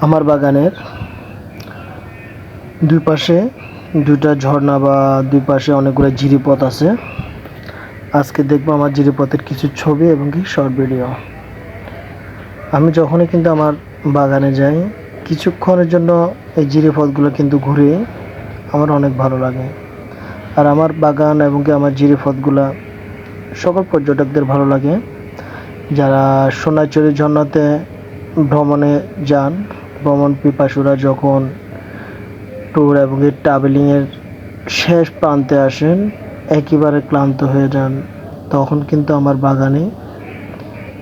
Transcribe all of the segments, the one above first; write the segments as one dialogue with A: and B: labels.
A: আমার বাগানের দুই পাশে দুইটা ঝর্ণা বা দুই পাশে অনেকগুলো জিরিপথ আছে। আজকে দেখবো আমার জিরিপথের কিছু ছবি এবং কি শর্ট ভিডিও। আমি যখনই কিন্তু আমার বাগানে যাই কিছুক্ষণের জন্য এই জিরিপথগুলো কিন্তু ঘুরে আমার অনেক ভালো লাগে। আর আমার বাগান এবং কি আমার জিরিপথগুলো সকল পর্যটকদের ভালো লাগে, যারা সোনাইচুরি ঝর্ণাতে ভ্রমণে যান। ভ্রমণ পিপাসুরা যখন ট্যুর এবং ট্রাভেলিংয়ের শেষ প্রান্তে আসেন, একেবারে ক্লান্ত হয়ে যান, তখন কিন্তু আমার বাগানে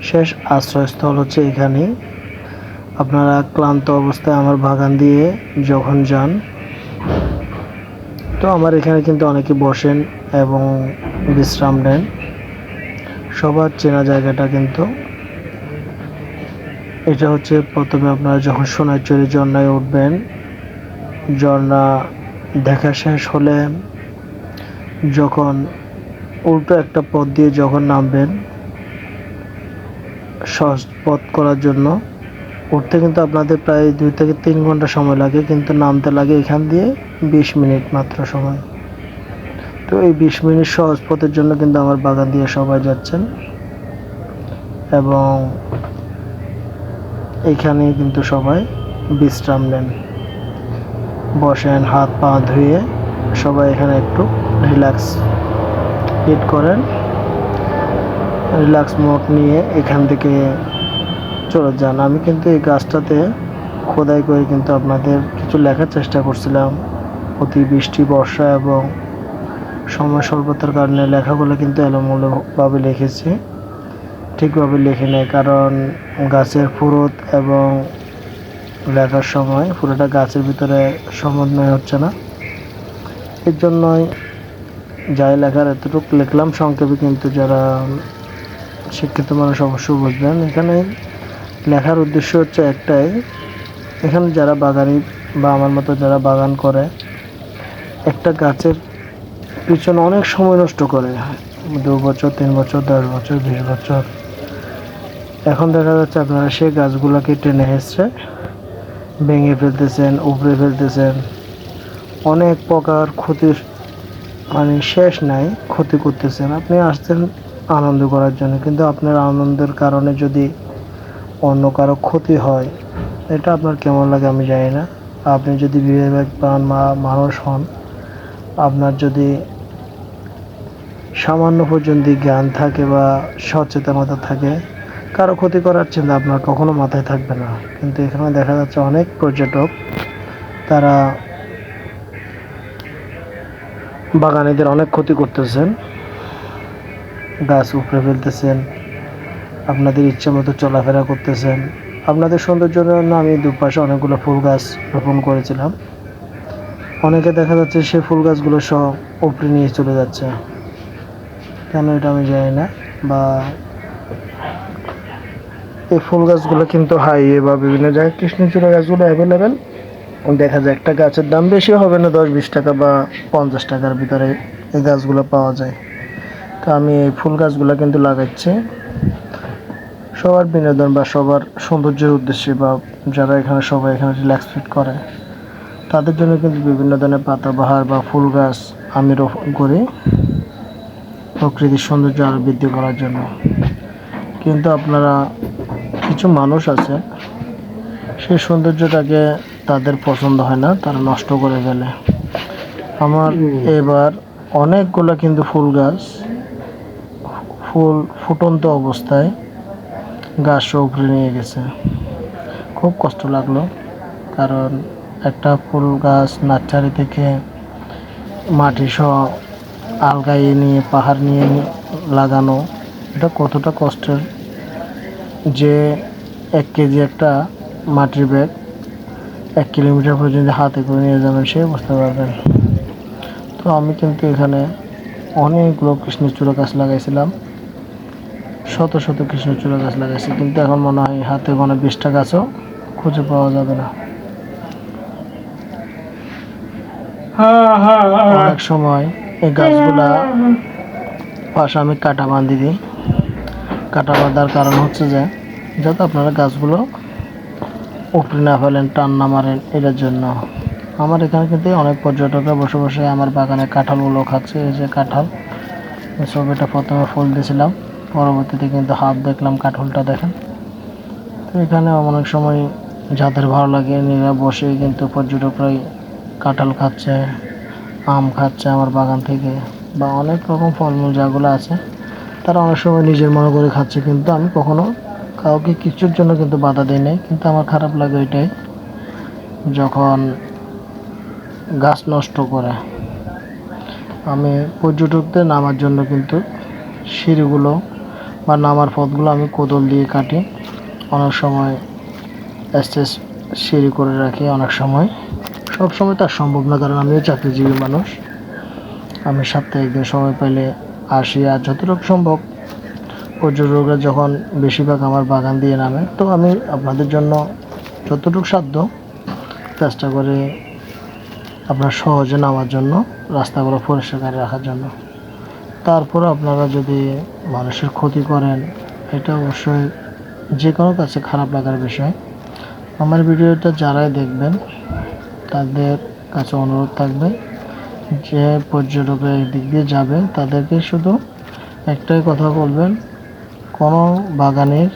A: শেষ আশ্রয়স্থল হচ্ছে এখানে। আপনারা ক্লান্ত অবস্থায় আমার বাগান দিয়ে যখন যান, তো আমার এখানে কিন্তু অনেকে বসেন এবং বিশ্রাম নেন। সবার চেনা জায়গাটা কিন্তু এটা হচ্ছে। প্রথমে আপনারা যখন সোনাইচুরি ঝর্ণায় উঠবেন, ঝর্ণা দেখা শেষ হলে যখন উল্টো একটা পথ দিয়ে যখন নামবেন সহজ পথ করার জন্য, উঠতে কিন্তু আপনাদের প্রায় 2 থেকে 3 ঘন্টা সময় লাগে, কিন্তু নামতে লাগে এখান দিয়ে 20 মিনিট মাত্র সময়। তো এই 20 মিনিট সহজ পথের জন্য কিন্তু আমার বাগান দিয়ে সবাই যাচ্ছেন এবং এখানে কিন্তু সবাই বিশ্রাম নেন, বসেন, হাত পা ধুয়ে সবাই এখানে একটু রিল্যাক্স ফিট করেন। রিল্যাক্স মোড নিয়ে এখান থেকে চলে যান। আমি কিন্তু এই গাছটাতে খোদাই করে কিন্তু আপনাদের কিছু লেখার চেষ্টা করছিলাম। অতিবৃষ্টি, বর্ষা এবং সময় স্বল্পতার কারণে লেখাগুলো কিন্তু এলোমেলোভাবে লিখেছি, ঠিকভাবে লিখি নাই, কারণ গাছের ফুরুত এবং লেখার সময় পুরোটা গাছের ভিতরে সমন্বয় হচ্ছে না। এর জন্যই যাই লেখার এতটুকু লিখলাম সংক্ষেপে, কিন্তু যারা শিক্ষিত মানুষ অবশ্যই বুঝবেন। এখানে লেখার উদ্দেশ্য হচ্ছে একটাই, এখানে যারা বাগানি বা আমার মতো যারা বাগান করে একটা গাছের পিছনে অনেক সময় নষ্ট করে, 2 বছর, 3 বছর, 10 বছর, 20 বছর। এখন দেখা যাচ্ছে আপনারা সেই গাছগুলোকে টেনে হেঁচড়ে ভেঙে ফেলতেছেন, উপড়ে ফেলতেছেন, অনেক প্রকার ক্ষতির মানে শেষ নাই ক্ষতি করতেছেন। আপনি আসছেন আনন্দ করার জন্য, কিন্তু আপনার আনন্দের কারণে যদি অন্য কারো ক্ষতি হয়, এটা আপনার কেমন লাগে আমি জানি না। আপনি যদি বিবেকবান মানুষ হন, আপনার যদি সামান্য পর্যন্ত জ্ঞান থাকে বা সচেতনতা থাকে, কারো ক্ষতি করার চিন্তা আপনার কখনো মাথায় থাকবে না। কিন্তু এখানে দেখা যাচ্ছে অনেক পর্যটক তারা বাগানীদের অনেক ক্ষতি করতেছেন, গাছ উপড়ে ফেলতেছেন, আপনাদের ইচ্ছা মতো চলাফেরা করতেছেন। আপনাদের সৌন্দর্যের জন্য আমি দুপাশে অনেকগুলো ফুল গাছ রোপণ করেছিলাম। অনেকে দেখা যাচ্ছে সে ফুল গাছগুলো সব উপড়ে নিয়ে চলে যাচ্ছে, কেন এটা আমি জানি না। বা এই ফুল গাছগুলো কিন্তু হাইওয়ে বা বিভিন্ন জায়গায় কৃষ্ণচূড়া গাছগুলো অ্যাভেলেবেল। দেখা যায় একটা গাছের দাম বেশি হবে না, 10-20 টাকা বা 50 টাকার ভিতরে এই গাছগুলো পাওয়া যায়। তো আমি এই ফুল গাছগুলো কিন্তু লাগাচ্ছি সবার বিনোদন বা সবার সৌন্দর্যের উদ্দেশ্যে, বা যারা এখানে সবাই এখানে রিল্যাক্স ফিট করে তাদের জন্য কিন্তু বিভিন্ন ধরনের পাতাবাহার বা ফুল গাছ আমি রোপণ করি প্রকৃতির সৌন্দর্য আরও বৃদ্ধি করার জন্য। কিন্তু আপনারা কিছু মানুষ আছে সেই সৌন্দর্যটাকে তাদের পছন্দ হয় না, তারা নষ্ট করে ফেলে। আমার এবার অনেকগুলো কিন্তু ফুল গাছ ফুল ফুটন্ত অবস্থায় গাছ উপড়ে নিয়ে গেছে, খুব কষ্ট লাগলো। কারণ একটা ফুল গাছ নার্সারি থেকে মাটি সহ আলগাইয়ে নিয়ে পাহাড় নিয়ে লাগানো, এটা কতটা কষ্টের। যে 1 কেজি একটা মাটির ব্যাগ 1 কিলোমিটার পর্যন্ত হাতে করে নিয়ে যাবেন, সে বুঝতে পারবেন। তো আমি কিন্তু এখানে অনেকগুলো কৃষ্ণচূড়া গাছ লাগাইছিলাম, শত শত কৃষ্ণচূড়া গাছ লাগাইছি, কিন্তু এখন মনে হয় হাতে গোনা 20টা গাছও খুঁজে পাওয়া যাবে না। অনেক সময় এই গাছগুলা পাশে আমি কাটা বাঁধি দিই। কাটা বাঁধার কারণ হচ্ছে যে যাতে আপনারা গাছগুলো উপরে না ফেলেন, টান না মারেন, এটার জন্য। আমার এখানে কিন্তু অনেক পর্যটকরা বসে বসে আমার বাগানে কাঁঠালগুলো খাচ্ছে। এই যে কাঁঠাল, এই ছবিটা প্রথমে ফুল দিয়েছিলাম, পরবর্তীতে কিন্তু হাফ দেখলাম কাঁঠালটা দেখেন। তো এখানে অনেক সময় যাদের ভালো লাগে এরা বসে কিন্তু পর্যটকরাই কাঁঠাল খাচ্ছে, আম খাচ্ছে আমার বাগান থেকে, বা অনেক রকম ফলমূল যেগুলো আছে তারা অনেক সময় নিজের মনে করে খাচ্ছে। কিন্তু আমি কখনো কাউকে কিছুর জন্য কিন্তু বাধা দিই নাই। কিন্তু আমার খারাপ লাগে এটাই, যখন গাছ নষ্ট করে। আমি পর্যটকদের নামার জন্য কিন্তু সিঁড়িগুলো বা নামার পথগুলো আমি কোদাল দিয়ে কাটি, অনেক সময় এক্সেস সিঁড়ি করে রাখি। অনেক সময়, সব সময় তার সম্ভব না, কারণ আমিও চাকরিজীবী মানুষ। আমি সপ্তাহে একদিন সময় পেলে আসি, আর যতটুকু সম্ভব পর্যটকরা যখন বেশিরভাগ আমার বাগান দিয়ে নামে, তো আমি আপনাদের জন্য যতটুকু সাধ্য চেষ্টা করি আপনার সহজে নামার জন্য, রাস্তাগুলো পরিষ্কার রাখার জন্য। তারপর আপনারা যদি মানুষের ক্ষতি করেন, এটা অবশ্যই যে কোনো কাছে খারাপ লাগার বিষয়। আমার ভিডিওটা যারাই দেখবেন তাদের কাছে অনুরোধ থাকবে, যে পর্যটকরা এই দিক দিয়ে যাবে তাদেরকে শুধু একটাই কথা বলবেন, কোনো বাগানের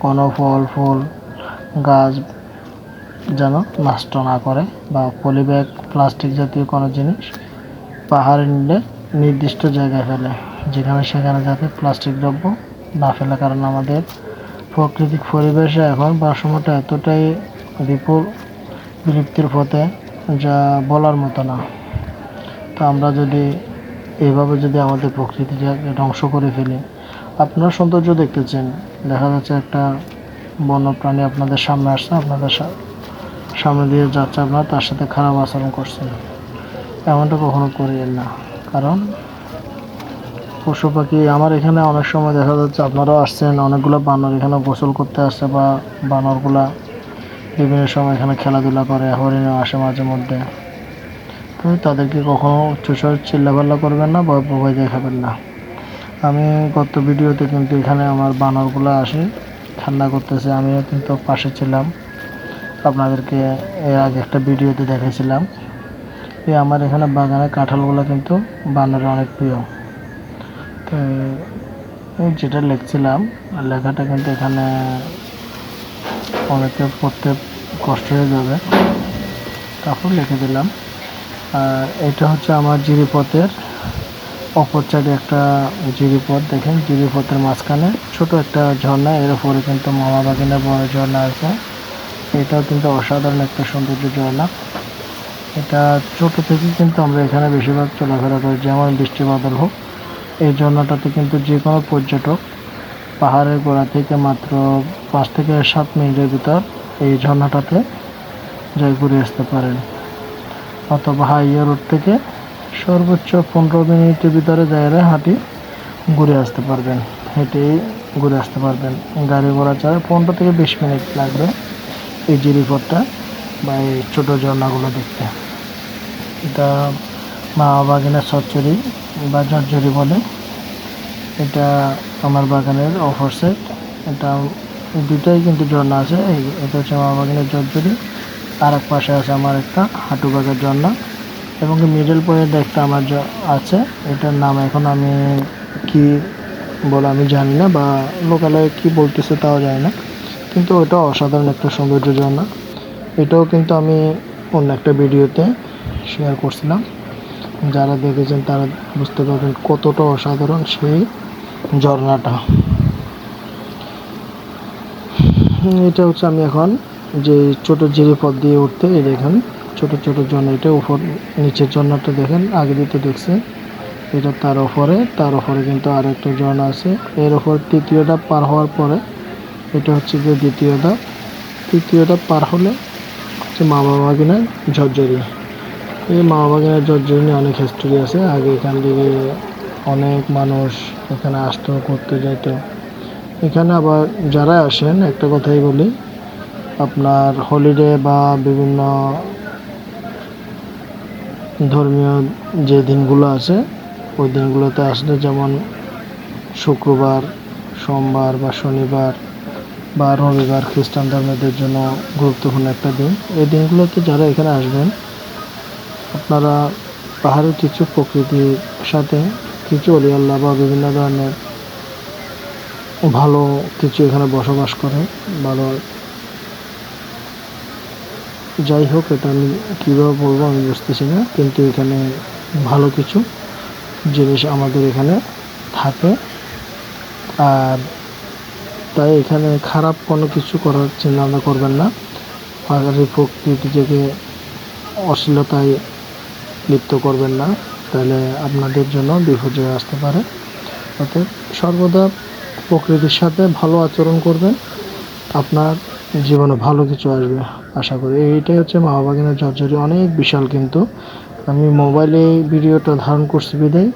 A: কোনো ফল ফুল গাছ যেন নষ্ট না করে, বা পলিব্যাগ প্লাস্টিক জাতীয় কোনো জিনিস পাহাড়ে নিলে নির্দিষ্ট জায়গায় ফেলে, যেখানে সেখানে যাতে প্লাস্টিক দ্রব্য না ফেলে। কারণ আমাদের প্রাকৃতিক পরিবেশে এখন ভারসাম্যটা এতটাই বিলুপ্তির পথে, যা বলার মতো না। তো আমরা যদি এইভাবে যদি আমাদের প্রকৃতিটাকে ধ্বংস করে ফেলি, আপনারা সৌন্দর্য দেখতেছেন, দেখা যাচ্ছে একটা বন্যপ্রাণী আপনাদের সামনে আসছে, আপনাদের সামনে দিয়ে যাচ্ছে, আপনারা তার সাথে খারাপ আচরণ করছেন, এমনটা কখনো করিয়েন না। কারণ পশু পাখি, আমার এখানে অনেক সময় দেখা যাচ্ছে আপনারাও আসছেন, অনেকগুলো বানর এখানে গোসল করতে আসছে, বা বানরগুলা বিভিন্ন সময় এখানে খেলাধুলা করে, হরিণও আসে মাঝে মধ্যে। তো তাদেরকে কখনো উচ্চস্বর চিল্লাপাল্লা করবেন না বা ভয় দেখাবেন না। আমি গত ভিডিওতে কিন্তু এখানে আমার বানরগুলো আসে ঠান্ডা করতেছে, আমিও কিন্তু পাশে ছিলাম, আপনাদেরকে এর আগে একটা ভিডিওতে দেখেছিলাম। এই আমার এখানে বাগানে কাঁঠালগুলো কিন্তু বানরের অনেক প্রিয়। তো যেটা লিখছিলাম, লেখাটা কিন্তু এখানে অনেকে পড়তে কষ্ট হয়ে যাবে, তারপর লিখে দিলাম। আর এটা হচ্ছে আমার জিরিপথের অপর সাইডে একটা জিরিপথ, দেখেন জিরিপথের মাঝখানে ছোট একটা ঝর্ণা, এর উপরে কিন্তু মামা বাগিনা বড় ঝর্ণা আছে। এটাও কিন্তু অসাধারণ একটা সৌন্দর্য ঝর্ণা। এটা ছোট থেকে কিন্তু আমরা এখানে বেশিরভাগ চলাফেরা করি, যেমন বৃষ্টি বাদল হোক। এই ঝর্ণাটাতে কিন্তু যে কোনো পর্যটক পাহাড়ের গোড়া থেকে মাত্র 5 থেকে 7 মিনিটের ভিতর এই ঝর্ণাটাতে যাই ঘুরে আসতে পারেন, অথবা হাইওয়ে রোড থেকে সর্বোচ্চ 15 মিনিটের ভিতরে জায়গায় হাঁটি ঘুরে আসতে পারবেন, হেঁটেই ঘুরে আসতে পারবেন। গাড়ি ঘোড়া ছাড়া 15 থেকে 20 মিনিট লাগবে এই জিরিপথটা বা এই ছোটো ঝর্ণাগুলো দেখতে। এটা মা বাগানের চচ্চড়ি বা ঝরঝরি বলে। এটা আমার বাগানের অফার সাইড। এটা দুটাই কিন্তু ঝর্ণা আছে, এটা হচ্ছে মা বাগানের ঝরঝরি, আর এক পাশে আছে আমার একটা হাঁটুবাগের ঝর্ণা, এবং মিডল পয়েন্ট একটা আমার আছে, এটার নাম এখন আমি কি বলে আমি জানি না, বা লোকালে কি বলতেছে তাও জানি না, কিন্তু ওটা অসাধারণ একটা সৌন্দর্য ঝর্ণা। এটাও কিন্তু আমি অন্য একটা ভিডিওতে শেয়ার করছিলাম, যারা দেখেছেন তারা বুঝতে পারবেন কতটা অসাধারণ সেই ঝর্ণাটা। এটা হচ্ছে আমি এখন যে ছোট জিরিপথ দিয়ে উঠতে, এই দেখেন ছোট ছোট ঝর্ণা, এটা উপর নিচের ঝর্ণাটা দেখেন, আগে দিতে দেখছেন, এটা তার উপরে কিন্তু আর একটা ঝর্ণা আছে, এর উপর তৃতীয়টা পার হওয়ার পরে এটা হচ্ছে যে দ্বিতীয়টা, তৃতীয়টা পার হলে হচ্ছে মা বাগিনার ঝরঝরি। এই মা বাগিনার ঝরঝরি নিয়ে অনেক হিস্টোরি আছে। আগে এখান থেকে অনেক মানুষ এখানে আসতো, ঘুরতে যেত। এখানে আবার যারা আসেন, একটা কথাই বলি, আপনার হলিডে বা বিভিন্ন ধর্মীয় যে দিনগুলো আছে ওই দিনগুলোতে আসলে, যেমন শুক্রবার, সোমবার বা শনিবার বা রবিবার খ্রিস্টান ধর্মীয়দের জন্য গুরুত্বপূর্ণ একটা দিন। এই দিনগুলোতে যারা এখানে আসবেন, আপনারা পাহাড়ের কিছু প্রকৃতির সাথে কিছু অলি আল্লাহ বা বিভিন্ন ধরনের ভালো কিছু এখানে বসবাস করে। ভালো, যাই হোক, এটা আমি কীভাবে বলবো আমি বুঝতেছি না, কিন্তু এখানে ভালো কিছু জিনিস আমাদের এখানে থাকে। আর তাই এখানে খারাপ কোনো কিছু করার চিন্তা ভাবনা করবেন না। পাহাড়ের প্রকৃতি থেকে অশ্লীলতায় লিপ্ত করবেন না, তাহলে আপনাদের জন্য বিপর্যয় আসতে পারে। অতএব সর্বদা প্রকৃতির সাথে ভালো আচরণ করবেন, আপনার জীবনে ভালো কিছু আসবে আশা করি। এইটাই হচ্ছে মা বাগিনা ঝরঝরি, অনেক বিশাল, কিন্তু আমি মোবাইলে ভিডিওটা ধারণ করছি বিদায়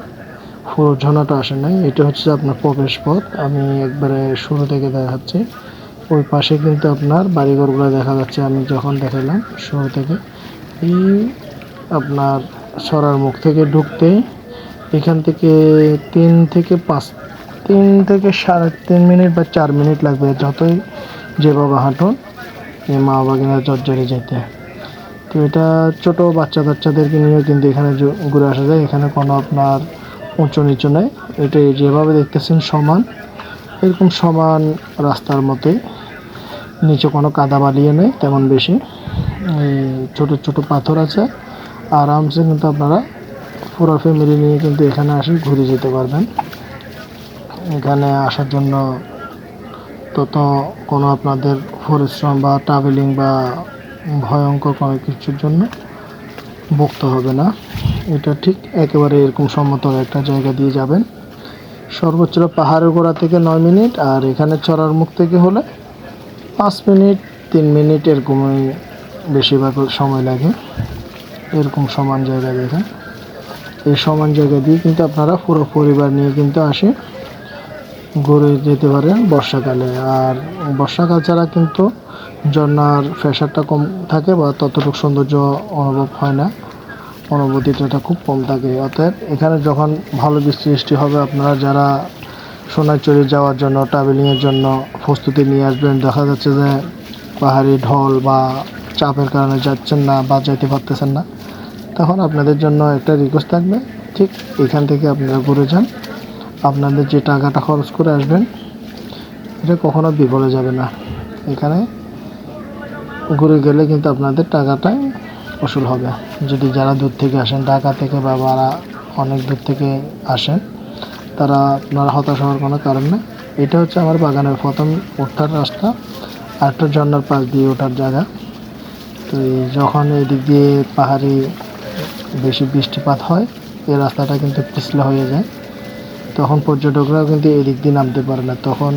A: পুরো ঝর্ণাটা আসে নাই। এটা হচ্ছে আপনার প্রবেশ পথ, আমি একবারে শুরু থেকে দেখাচ্ছি। ওই পাশে কিন্তু আপনার বাড়িঘরগুলো দেখা যাচ্ছে, আমি যখন দেখালাম শুরু থেকে। এই আপনার সরার মুখ থেকে ঢুকতে এখান থেকে 3 থেকে 3.5 মিনিট বা 4 মিনিট লাগবে, যতই যেভাবে হাঁটুন এই মা বাগিনা ঝরঝরি যেতে। তো এটা ছোট বাচ্চাদেরকে নিয়েও কিন্তু এখানে ঘুরে আসা যায়। এখানে কোনো আপনার উঁচু নিচু নেই, এটা যেভাবে দেখতেছেন সমান, এরকম সমান রাস্তার মতোই, নিচে কোনো কাদা বালিয়ে নেই তেমন বেশি। এই ছোট ছোট পাথর আছে, আরামসে কিন্তু আপনারা পুরো ফ্যামিলি নিয়ে কিন্তু এখানে আসে ঘুরে যেতে পারবেন। এখানে আসার জন্য তত কোনো আপনাদের পরিশ্রম বা ট্রাভেলিং বা ভয়ঙ্কর কোনো কিছুর জন্য ভুগতে হবে না। এটা ঠিক একেবারে এরকম সমতল একটা জায়গা দিয়ে যাবেন। সর্বোচ্চ পাহাড়ের গোড়া থেকে 9 মিনিট, আর এখানে চড়ার মুখ থেকে হলে 5 মিনিট 3 মিনিট এরকমই বেশিরভাগ সময় লাগে। এরকম সমান জায়গা দেখেন, এই সমান জায়গা দিয়ে কিন্তু আপনারা পুরো পরিবার নিয়ে কিন্তু আসে ঘুরে যেতে পারেন বর্ষাকালে। আর বর্ষাকাল ছাড়া কিন্তু ঝর্নার প্রেশারটা কম থাকে বা ততটুকু সৌন্দর্য অনুভব হয় না, অনুভূতিটা খুব কম থাকে। অতএব এখানে যখন ভালো বৃষ্টি হবে, আপনারা যারা সোনাইচুরি যাওয়ার জন্য ট্রাভেলিংয়ের জন্য প্রস্তুতি নিয়ে আসবেন, দেখা যাচ্ছে যে পাহাড়ি ঢল বা চাপের কারণে যাচ্ছেন না বা যেতে পারতেছেন না, তখন আপনাদের জন্য একটা রিকোয়েস্ট থাকবে, ঠিক এখান থেকে আপনারা ঘুরে যান। আপনাদের যে টাকাটা খরচ করে আসবেন এটা কখনো বিফলে যাবে না। এখানে ঘুরে গেলে কিন্তু আপনাদের টাকাটাই উসুল হবে। যদি যারা দূর থেকে আসেন, ঢাকা থেকে বা অনেক দূর থেকে আসেন, তারা আপনারা হতাশ হওয়ার কোনো কারণ নেই। এটা হচ্ছে আমার বাগানের প্রথম ওঠার রাস্তা, আর একটা ঝর্নার পাশ দিয়ে ওঠার জায়গা। তো যখন এদিক দিয়ে পাহাড়ি বেশি বৃষ্টিপাত হয়, এই রাস্তাটা কিন্তু পিছলা হয়ে যায়, তখন পর্যটকরাও কিন্তু এদিক দিয়ে নামতে পারে না। তখন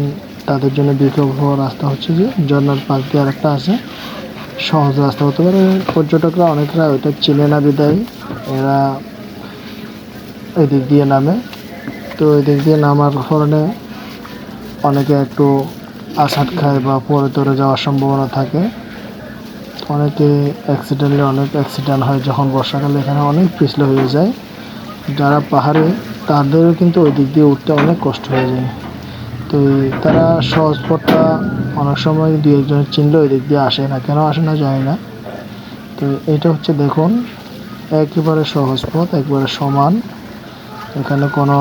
A: তাদের জন্য বিকল্প রাস্তা হচ্ছে যে ঝর্নার পাশ দিয়ে আরেকটা আছে, সহজ রাস্তা হতে পারে। পর্যটকরা অনেকরা ওইটা চেনে না বিদায় এরা এদিক দিয়ে নামে। তো এদিক দিয়ে নামার কারণে অনেকে একটু আঘাত খায় বা পরে তরে যাওয়ার সম্ভাবনা থাকে। অনেকে অনেক অ্যাক্সিডেন্ট হয় যখন বর্ষাকালে, এখানে অনেক পিছলে হয়ে যায়। যারা পাহাড়ে, তাদেরও কিন্তু ওই দিক দিয়ে উঠতে অনেক কষ্ট হয়ে যায়। তো তারা সহজ পথটা অনেক সময় 2-1 চিনলে ওই দিক দিয়ে আসে না, কেন আসে না জানি না। তো এটা হচ্ছে দেখুন একেবারে সহজ পথ, একবারে সমান, এখানে কোনো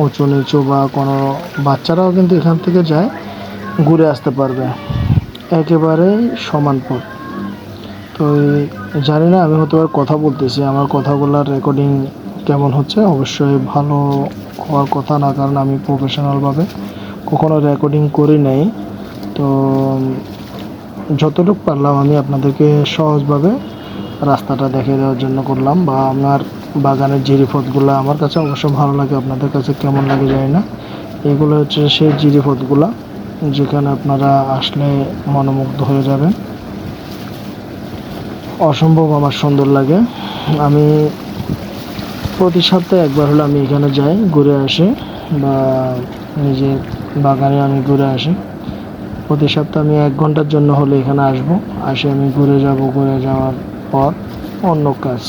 A: উঁচু নিচু বা কোনো, বাচ্চারাও কিন্তু এখান থেকে যায় ঘুরে আসতে পারবে, একেবারেই সমান পথ। তো জানি না, আমি হয়তো কথা বলতেছি, আমার কথাগুলোর রেকর্ডিং কেমন হচ্ছে, অবশ্যই ভালো হওয়ার কথা না, কারণ আমি প্রফেশনালভাবে কখনো রেকর্ডিং করি নাই। তো যতটুকু পারলাম আমি আপনাদেরকে সহজভাবে রাস্তাটা দেখিয়ে দেওয়ার জন্য করলাম, বা আমার বাগানের জিরিপথগুলো আমার কাছে অবশ্য ভালো লাগে, আপনাদের কাছে কেমন লাগে জানি না। এগুলো হচ্ছে সেই জিরিপথগুলো যেখানে আপনারা আসলে মনোমুগ্ধ হয়ে যাবেন, অসম্ভব আমার সুন্দর লাগে। আমি প্রতি সপ্তাহে একবার হলে আমি এখানে যাই, ঘুরে আসি, বা নিজের বাগানে আমি ঘুরে আসি। প্রতি সপ্তাহে আমি 1 ঘন্টার জন্য হলে এখানে আসবো, আসে আমি ঘুরে যাব, ঘুরে যাওয়ার পর অন্য কাজ।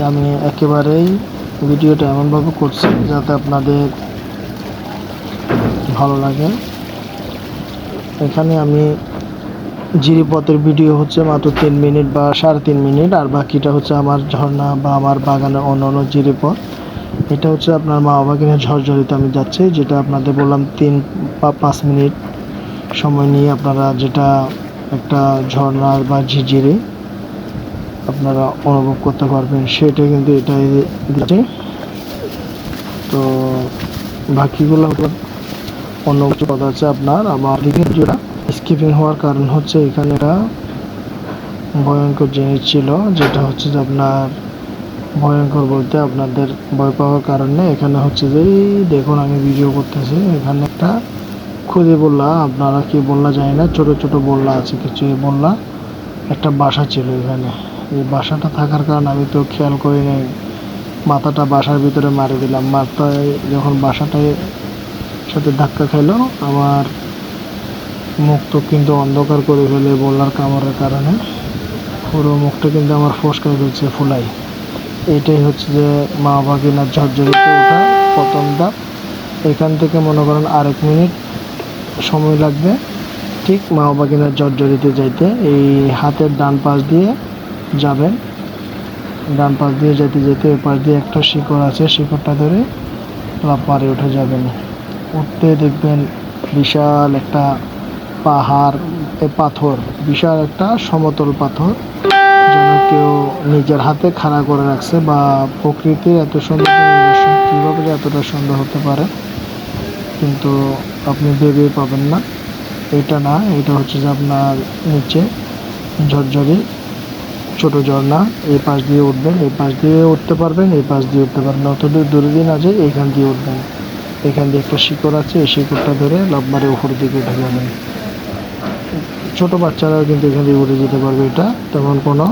A: আমি একেবারেই ভিডিওটা এমনভাবে করছি যাতে আপনাদের ভালো লাগে। এখানে আমি জিরিপথের ভিডিও হচ্ছে মাত্র 3 মিনিট বা 3.5 মিনিট, আর বাকিটা হচ্ছে আমার ঝর্ণা বা আমার বাগানের অন্য জিরিপথ। এটা হচ্ছে আপনার মা বাবা কিনা ঝরঝরিতে আমি যাচ্ছি, যেটা আপনাদের বললাম 3 বা 5 মিনিট সময় নিয়ে আপনারা যেটা একটা ঝর্ণা বা ঝিরঝিরি আপনারা অনুভব করতে পারবেন, সেটা কিন্তু এটাই দিচ্ছে। তো বাকিগুলো অন্য কিছু কথা আছে আপনার আমার ভিডিওটা স্কিপিং হওয়ার কারণ হচ্ছে এখানে একটা ভয়ঙ্কর জিনিস ছিল, যেটা হচ্ছে যে আপনার ভয়ঙ্কর বলতে আপনাদের ভয় পাওয়ার কারণে এখানে হচ্ছে যে দেখুন আমি ভিডিও করতেছি, এখানে একটা খুদে বললা, আপনারা কি বললা জানি না, ছোট ছোট বললা আছে কিছু, বললা একটা বাসা ছিল এখানে। এই বাসাটা থাকার কারণে আমি তো খেয়াল করি নাই, মাথাটা বাসার ভিতরে মারি দিলাম। মাথায় যখন বাসাটায় সাথে ধাক্কা খাইলো, আমার মুখ তো কিন্তু অন্ধকার করে ফেলে বললার কামড়ের কারণে, পুরো মুখটা কিন্তু আমার ফসকায় ফেলছে ফুলাই। এইটাই হচ্ছে যে মা বাবা কিনার ঝরঝরিতে ওঠা প্রথম ধাপ। এখান থেকে মনে করেন 1 মিনিট সময় লাগবে ঠিক মা বাবা কিনার ঝরঝরিতে যাইতে। এই হাতের ডান পাশ দিয়ে যাবেন, ডান পাশ দিয়ে যেতে যেতে ওই পাশ দিয়ে একটা শিকড় আছে, শিকড়টা ধরে লাফ মারে উঠে যাবেন। উঠতে দেখবেন বিশাল একটা পাহাড়, পাথর, বিশাল একটা সমতল পাথর, যেন কেউ নিজের হাতে খাড়া করে রাখছে, বা প্রকৃতির এত সুন্দর নিদর্শন কীভাবে এতটা সুন্দর হতে পারে, কিন্তু আপনি ভেবেই পাবেন না। এটা না, এটা হচ্ছে যে আপনার নিচে ঝরঝরি ছোট ঝর্ণা, এই পাশ দিয়ে উঠবেন, এই পাশ দিয়ে উঠতে পারবেন, এই পাশ দিয়ে উঠতে পারবেন, অতদূর দূরে দিন আছে এইখান দিয়ে উঠবেন। এখান দিয়ে একটা শিকড় আছে, এই শিকড়টা ধরে লাফ মারে উপরের দিকে উঠে যাবেন। ছোট বাচ্চারাও কিন্তু এখান দিয়ে উঠে যেতে পারবে, এটা তেমন কোনো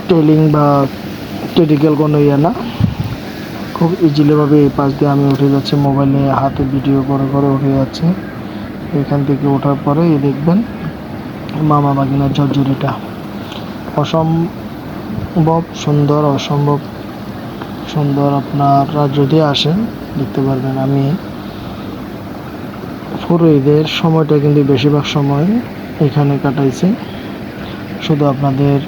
A: টেলিং বা ক্রিটিক্যাল কোনো ইয়ে না, খুব ইজিলিভাবে এই পাশ দিয়ে আমি উঠে যাচ্ছি, মোবাইলে হাতে ভিডিও করে করে উঠে যাচ্ছে। এখান থেকে ওঠার পরে এই দেখবেন মামা বাগিনার ঝরঝরিটা অসম্ভব সুন্দর, অসম্ভব সুন্দর। আপনারা যদি আসেন দেখতে পারবেন। আমি পুরো ঈদের সময়টা কিন্তু বেশিরভাগ সময় এখানে কাটাইছি। শুধু আপনাদের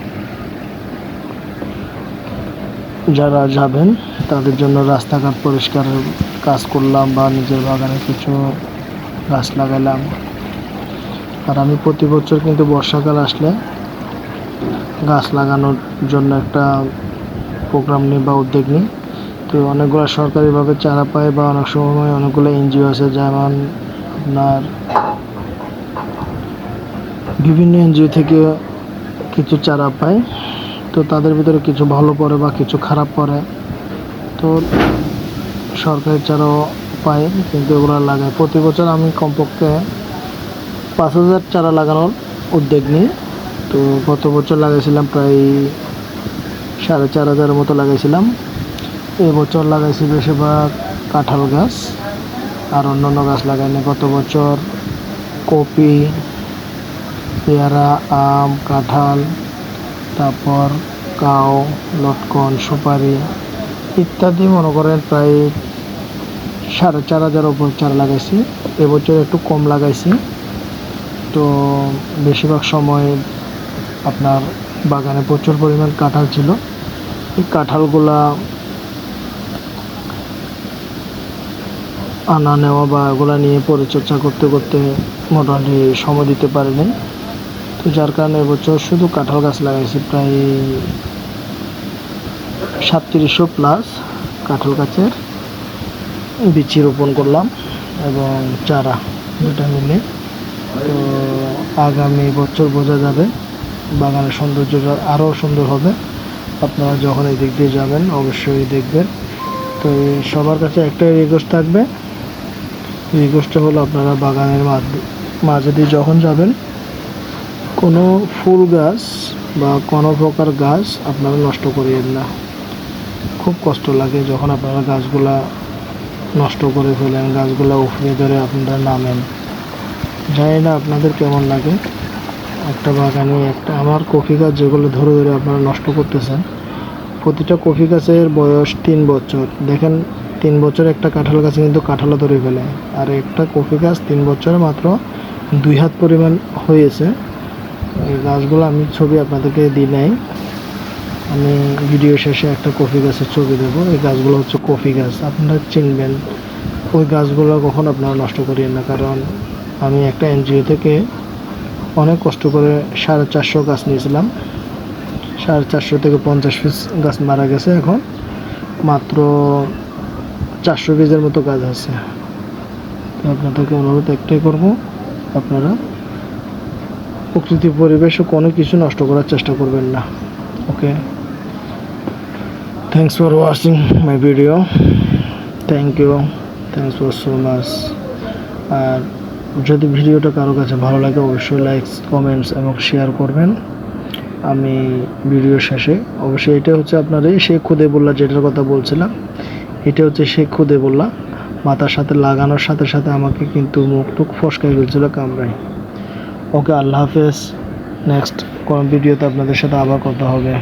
A: যারা যাবেন তাদের জন্য রাস্তাঘাট পরিষ্কারের কাজ করলাম, বা নিজের বাগানে কিছু গাছ লাগাইলাম। আর আমি প্রতি বছর কিন্তু বর্ষাকাল আসলে গাছ লাগানোর জন্য একটা প্রোগ্রাম নিই বা উদ্যোগ নিই। তো অনেকগুলো সরকারিভাবে চারা পায়, বা অনেক সময় অনেকগুলো এনজিও আছে, যেমন আপনার বিভিন্ন এনজিও থেকে কিছু চারা পায়। তো তাদের ভিতরে কিছু ভালো পড়ে বা কিছু খারাপ পড়ে, তো সরকারি চারাও পায়, কিন্তু এগুলো লাগায়। প্রতি বছর আমি কমপক্ষে 5,000 চারা লাগানোর উদ্যোগ নিই। তো গত বছর লাগাইছিলাম প্রায় 4,500 মতো লাগাইছিলাম। এবছর লাগাইছি বেশিরভাগ কাঁঠাল গাছ, আর অন্যান্য গাছ লাগাইনি। গত বছর কপি, পেয়ারা, আম, কাঁঠাল, তারপর কাউ, লটকন, সুপারি ইত্যাদি মনে করেন প্রায় 4,500 উপর চারা লাগাইছি। এবছর একটু কম লাগাইছি। তো বেশিরভাগ সময় আপনার বাগানে প্রচুর পরিমাণ কাঁঠাল ছিল। এই কাঁঠালগুলা আনা নেওয়া বা এগুলো নিয়ে পরিচর্যা করতে করতে মোটামুটি সময় দিতে পারিনি। তো যার কারণে এবছর শুধু কাঁঠাল গাছ লাগাইছি, প্রায় 3700 প্লাস কাঁঠাল গাছের বিচি রোপণ করলাম, এবং চারা দুটা মিলে। তো আগামী বছর বোঝা যাবে বাগানের সৌন্দর্যটা আরও সুন্দর হবে। আপনারা যখন এই দিক দিয়ে যাবেন অবশ্যই দেখবেন। তো সবার কাছে একটাই রিকোয়েস্ট থাকবে, রিকোয়েস্টটা হলো আপনারা বাগানের মাঝে দিয়ে যখন যাবেন কোনো ফুল গাছ বা কোনো প্রকার গাছ আপনারা নষ্ট করিয়েন না। খুব কষ্ট লাগে যখন আপনারা গাছগুলা নষ্ট করে ফেলেন, গাছগুলা উফরে ধরে আপনারা নামেন। জানি না আপনাদের কেমন লাগে। একটা বাগানে একটা আমার কফি গাছ যেগুলো ধরে ধরে আপনারা নষ্ট করতেছেন, প্রতিটা কফি গাছের বয়স 3 বছর। দেখেন 3 বছরে একটা কাঁঠাল গাছে কিন্তু কাঁঠালও ধরে ফেলে, আর একটা কফি গাছ 3 বছরে মাত্র 2 হাত পরিমাণ হয়েছে। এই গাছগুলো আমি ছবি আপনাদেরকে দিই নাই, আমি ভিডিও শেষে একটা কফি গাছের ছবি দেবো। এই গাছগুলো হচ্ছে কফি গাছ, আপনারা চিনবেন। ওই গাছগুলো কখন আপনারা নষ্ট করিয়েন না, কারণ আমি একটা এনজিও থেকে অনেক কষ্ট করে 450 গাছ নিয়েছিলাম। 450 থেকে 50 পিস গাছ মারা গেছে, এখন মাত্র 400 পিসের মতো গাছ আছে। তো আপনাদেরকে অনুরোধ একটাই করব, আপনারা প্রকৃতি পরিবেশ ও কোনো কিছু নষ্ট করার চেষ্টা করবেন না। Okay, thanks for watching my video, thank you, thanks for so much. আর যদি ভিডিওটা কারো কাছে ভালো লাগে অবশ্যই লাইকস, কমেন্টস এবং শেয়ার করবেন। আমি ভিডিও শেষে অবশ্যই, এটা হচ্ছে আপনার এই শেখ খুদেবুল্লাহ যেটার কথা বলছিলাম, এটা হচ্ছে শেখ খুদেবুল্লাহ। মাথার সাথে লাগানোর সাথে সাথে আমাকে কিন্তু মুখ টুক ফসকাই গেছিলো কামড়াই। ওকে, আল্লাহ হাফেজ। নেক্সট কোন ভিডিওতে আপনাদের সাথে আবার কথা হবে।